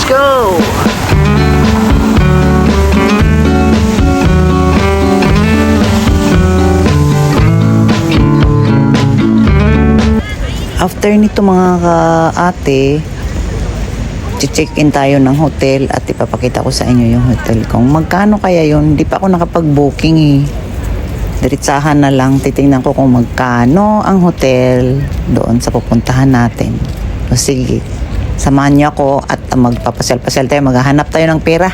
go! After nito mga ka-ate, check-in tayo ng hotel at ipapakita ko sa inyo yung hotel kung magkano kaya yun. Hindi pa ako nakapag-booking eh. Diretsahan na lang, titingnan ko kung magkano ang hotel doon sa pupuntahan natin. O sige, samahan niyo ako at magpapasyal-pasyal tayo, maghahanap tayo ng pera.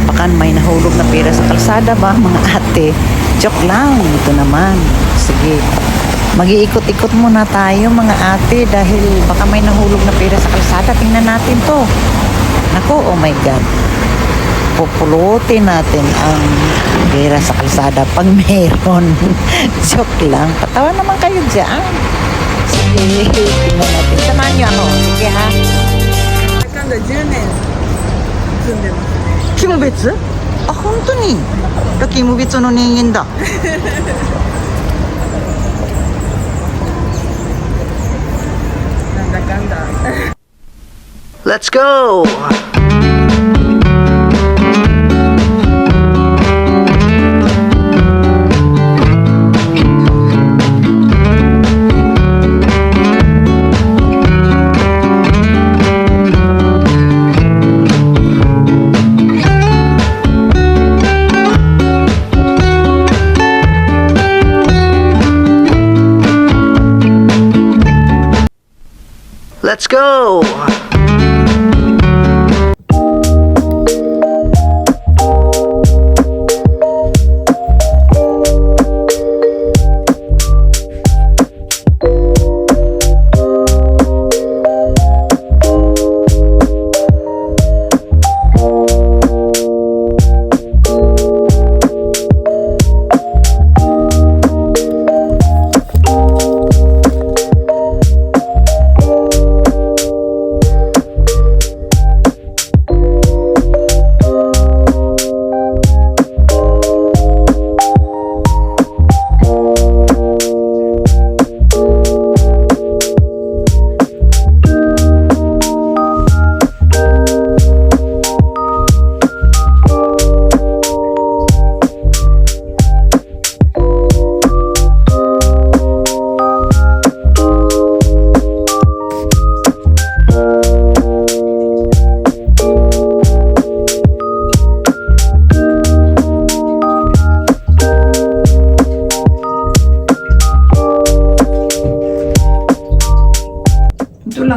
Baka may nahulog na pera sa kalsada ba mga ate? Joke lang, ito naman. Sige, mag-iikot-ikot muna tayo mga ate dahil baka may nahulog na pera sa kalsada. Tingnan natin to. Naku, oh my God. Pupulutin natin ang pera sa kalsada pag meron. Joke lang. Patawa naman kayo dyan. Sige, tingnan natin. Samahan niyo ako. Sige ha. 10年住んでますね。キムベツ？あ、本当に？キムベツの人間だ。なんだかんだ。Let's go! Let's go!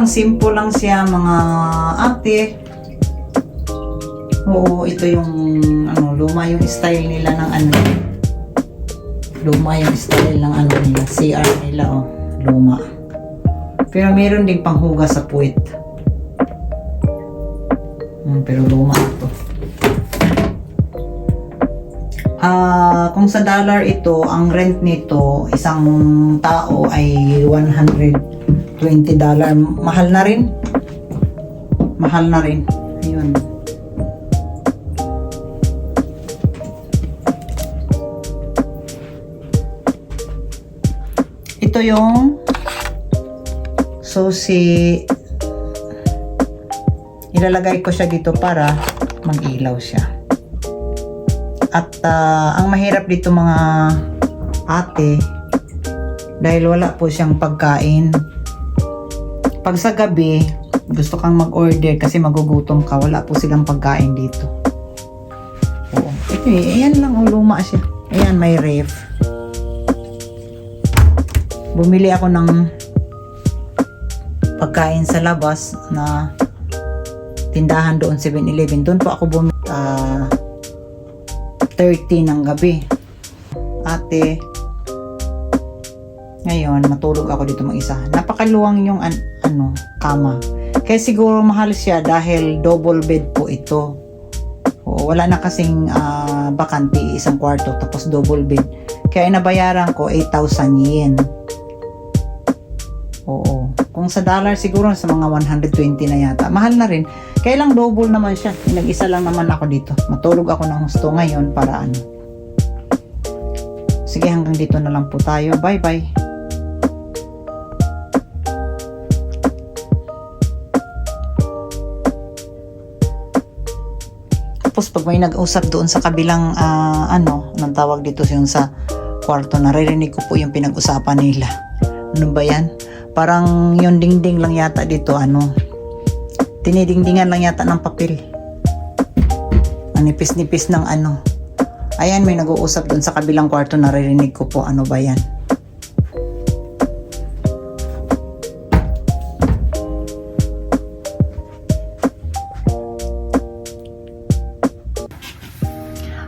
Simple lang siya mga ate. Oo, ito yung luma yung style nila ng luma yung style ng nila, CR nila luma. Pero meron din panghugas sa puwit. Pero luma ito. Kung sa dollar ito, ang rent nito isang tao ay $120. Mahal na rin. Mahal na rin. Ayun. Ito yung susi. Ilalagay ko siya dito para mag-ilaw siya. At ang mahirap dito mga ate, dahil wala po siyang pagkain. Pag sa gabi, gusto kang mag-order kasi magugutom ka, wala po silang pagkain dito. Oo. Ito ayan lang, luma siya. Ayan, may ref. Bumili ako ng pagkain sa labas na tindahan doon, 7-Eleven. Doon po ako bumili 30 ng gabi. Ate, ngayon, matulog ako dito mag-isa. Napakaluwang yung kama. Kaya siguro mahal siya dahil double bed po ito. Oo, wala na kasing bakante, isang kwarto, tapos double bed. Kaya nabayaran ko 8,000 yen. Oo. Kung sa dollar siguro sa mga 120 na yata. Mahal na rin. Kaya lang double naman siya. Nag-isa lang naman ako dito. Matulog ako ng husto ngayon para Sige, hanggang dito na lang po tayo. Bye-bye. Tapos pag may nag-usap doon sa kabilang anong tawag dito yung sa kwarto, naririnig ko po yung pinag-usapan nila. Ano ba yan? Parang yung dingding lang yata dito, tinidingdingan lang yata ng papel. Ang nipis-nipis ng Ayan, may nag-uusap doon sa kabilang kwarto, naririnig ko po. Ano ba yan?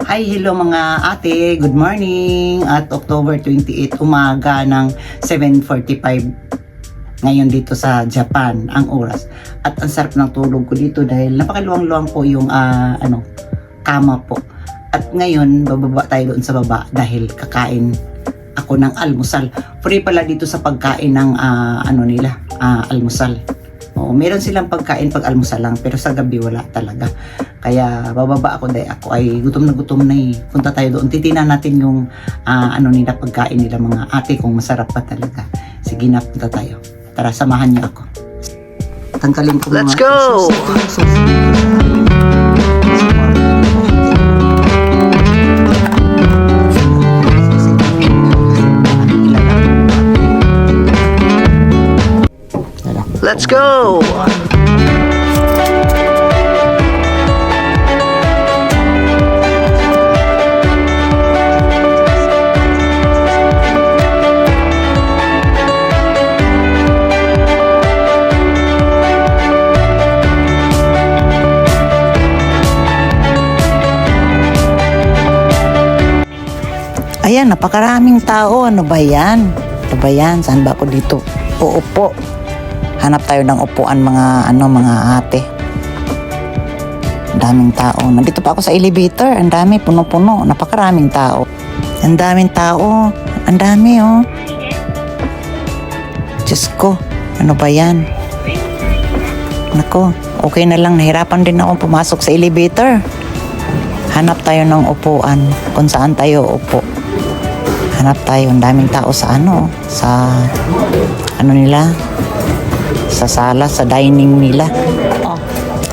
Hi, hello mga ate. Good morning. At October 28, umaga ng 7:45 ngayon dito sa Japan ang oras. At ang sarap ng tulog ko dito dahil napakaluwang-luwang po yung kama po. At ngayon, bababa tayo doon sa baba dahil kakain ako ng almusal. Free pala dito sa pagkain ng almusal. Oo, meron silang pagkain pag almusal lang, pero sa gabi wala talaga. Kaya bababa ako dahil ako ay gutom na eh. Punta tayo doon, titingnan natin yung nila pagkain nila mga ate kung masarap pa talaga. Sige na, punta tayo. Tara, samahan niyo ako. Tanggalin ko mga... Let's go! Let's go! Ayan, napakaraming tao. Ano ba yan? Ano ba yan? Saan ba ako dito? Uupo. Hanap tayo ng upuan mga ate. Ang daming tao. Nandito pa ako sa elevator. Ang dami, puno-puno. Napakaraming tao. Ang daming tao. Ang dami, oh. Diyos ko. Ano ba yan? Nako, okay na lang. Nahirapan din ako pumasok sa elevator. Hanap tayo ng upuan. Kung saan tayo upo. Hanap tayo. Ang daming tao sa nila? Sa sala, sa dining nila.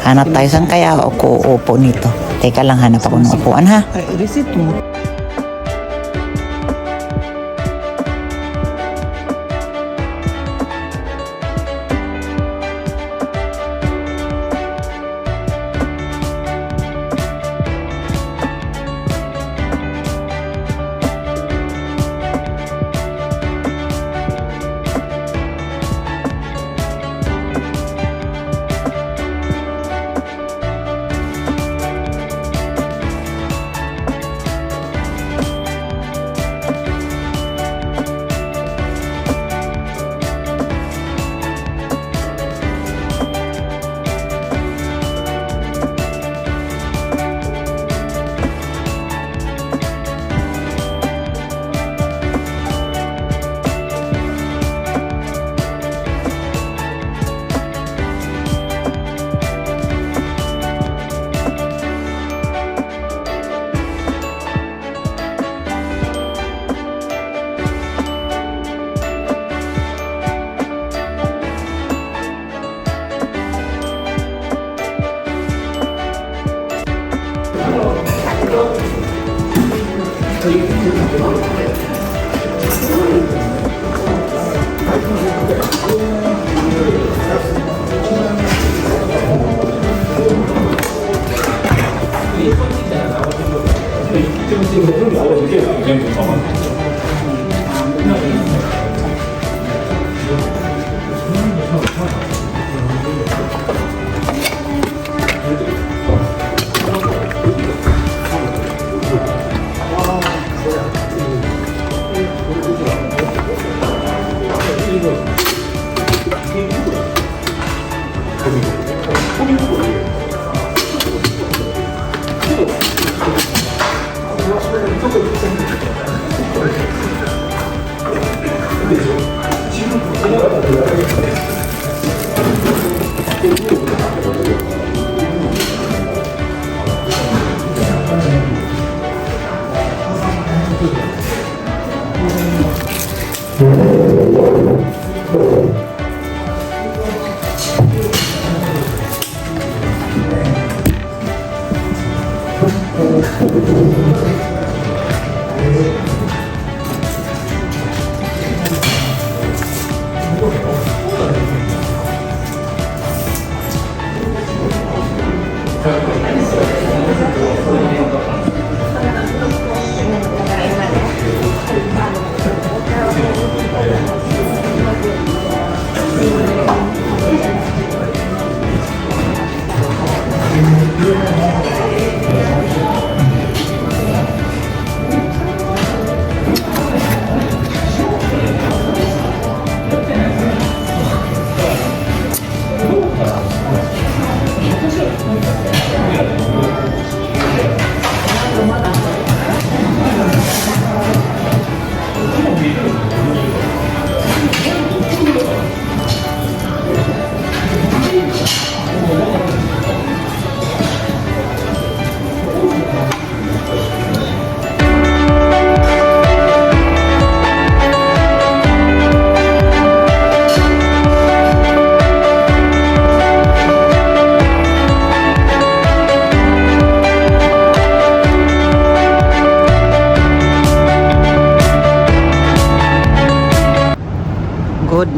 Hanap tayo. Saan kaya ako upo nito? Teka lang, hanap ako ng upuan, ha? Receipt mo.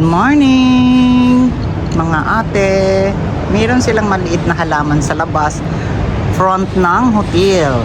morning, mga ate. Meron silang maliit na halaman sa labas, front ng hotel.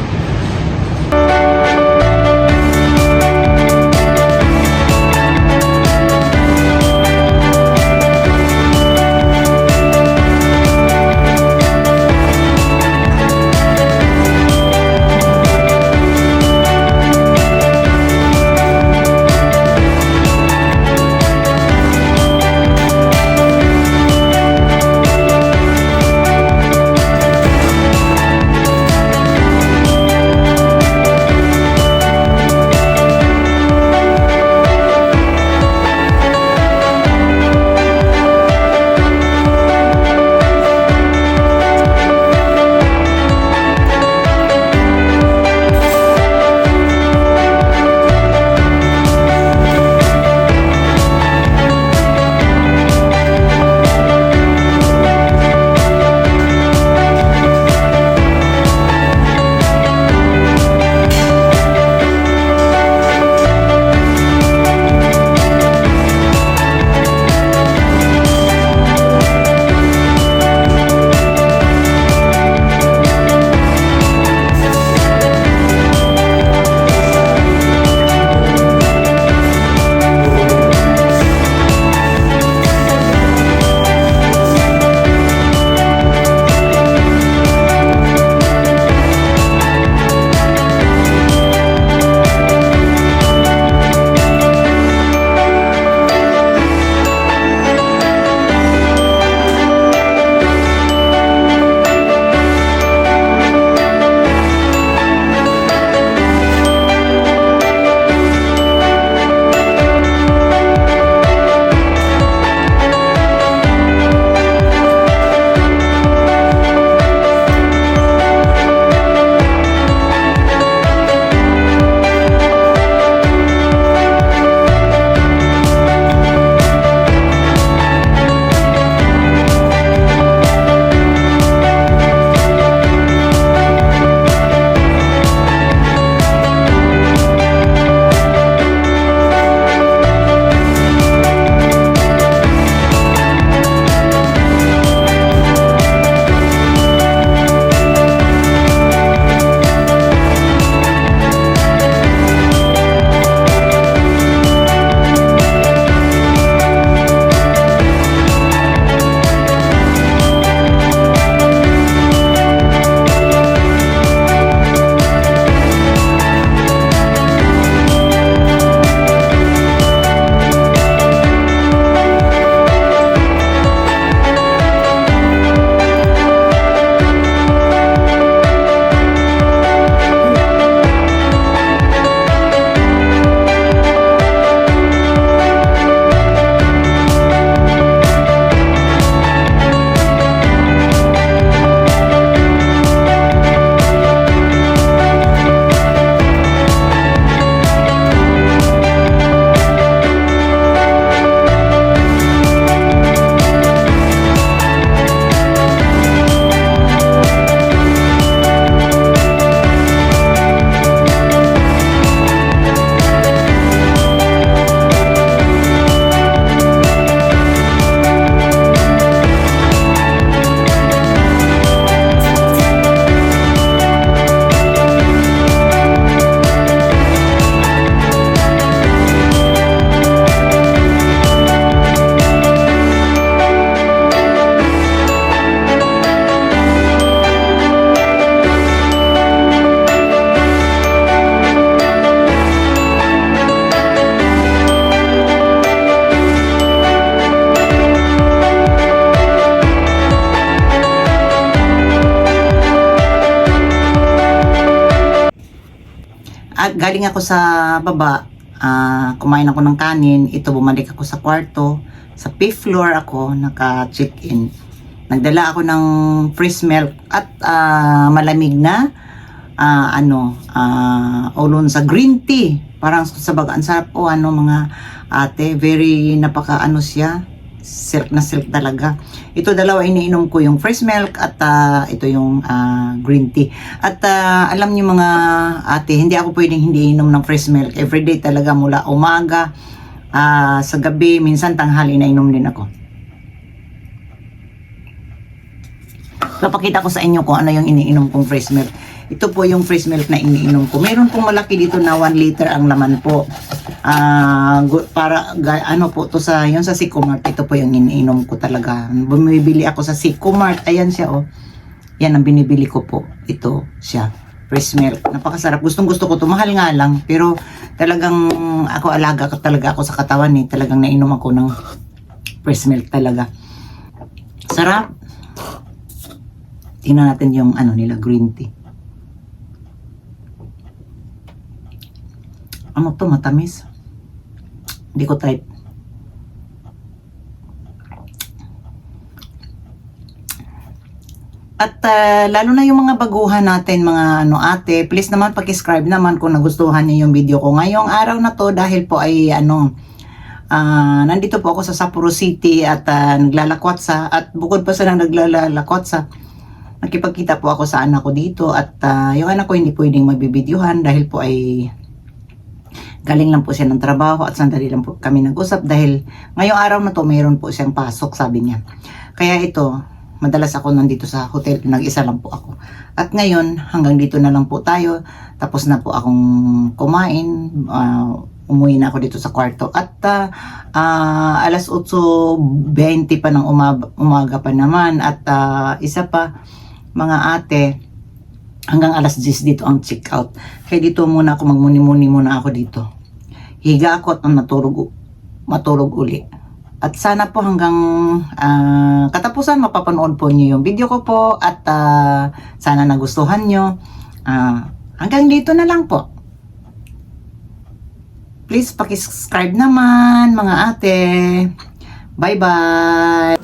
At galing ako sa baba, kumain ako ng kanin. Ito, bumalik ako sa kwarto. Sa 5th floor ako, naka-check-in. Nagdala ako ng fresh milk at malamig na ulon sa green tea. Parang sa bagaan sarap mga ate. Very siya. Silk na silk talaga. Ito dalawa iniinom ko, yung fresh milk at ito yung green tea. At alam niyo mga ate, hindi ako pwedeng hindi inom ng fresh milk. Everyday talaga mula umaga Sa gabi, minsan tanghali na inom din ako. Papakita ko sa inyo kung ano yung iniinom kong fresh milk. Ito po yung fresh milk na iniinom ko. Meron pong malaki dito na 1 liter ang laman po. Ano po to sa yun sa Sicomart. Ito po yung iniinom ko talaga. Bumibili ako sa Sicomart. Ayan siya oh. Yan ang binibili ko po. Ito siya. Fresh milk. Napakasarap. Gustong gusto ko to. Mahal nga lang. Pero talagang alaga talaga ako sa katawan eh. Talagang nainom ako ng fresh milk talaga. Sarap. Tingnan natin yung ano nila, green tea. Ano to, matamis. Hindi ko try. At lalo na yung mga baguhan natin, mga ate, please naman paki-subscribe naman kung nagustuhan niyo yung video ko. Ngayong araw na to dahil po ay nandito po ako sa Sapporo City at naglalakwatsa. At bukod pa sa naglalakwatsa, nakipagkita po ako sa anak ko dito at yung anak ko hindi pwedeng magbibidyohan dahil po ay galing lang po siya ng trabaho at sandali lang po kami nag-usap dahil ngayong araw na to mayroon po siyang pasok, sabi niya. Kaya ito, madalas ako nandito sa hotel, nag-isa lang po ako. At ngayon, hanggang dito na lang po tayo. Tapos na po akong kumain, umuwi na ako dito sa kwarto. At alas 8:20 pa ng umaga pa naman at isa pa, mga ate, hanggang alas 10 dito ang check out. Kaya dito muna ako, magmuni-muni muna ako dito. Higa ako at matulog uli. At sana po hanggang katapusan mapapanood po niyo yung video ko po at sana nagustuhan niyo. Hanggang dito na lang po. Please paki-subscribe naman mga ate. Bye-bye.